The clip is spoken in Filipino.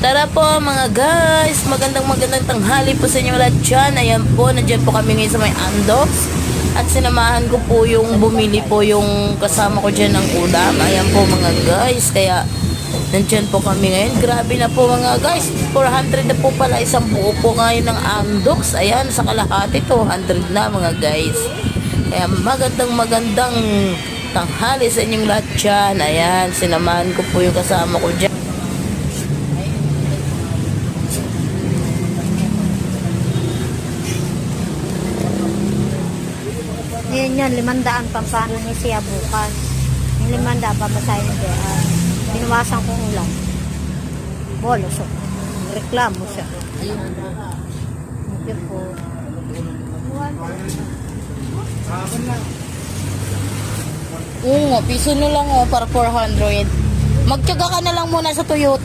Tara po mga guys, magandang tanghali po sa inyo lahat dyan. Ayan po, nandiyan po kami ngayon sa may Andox. At sinamahan ko po yung bumili po yung kasama ko dyan ng ulam. Ayan po mga guys, kaya nandiyan po kami ngayon. Grabe na po mga guys, 400 na po pala isang buo po ngayon ng Andox. Ayan, sa kalahati 200 na mga guys. Kaya magandang tanghali sa inyong lahat dyan. Ayan, sinamahan ko po yung kasama ko dyan. Ngayon yan, 500 pampano ni siya bukas. Yung 500 pamasahin mo diyan. Binawasan kong ulam. Bolos. Reklamo siya. Thank you po. Oo, piso na lang para 400. Magtyaga ka na lang muna sa Toyota.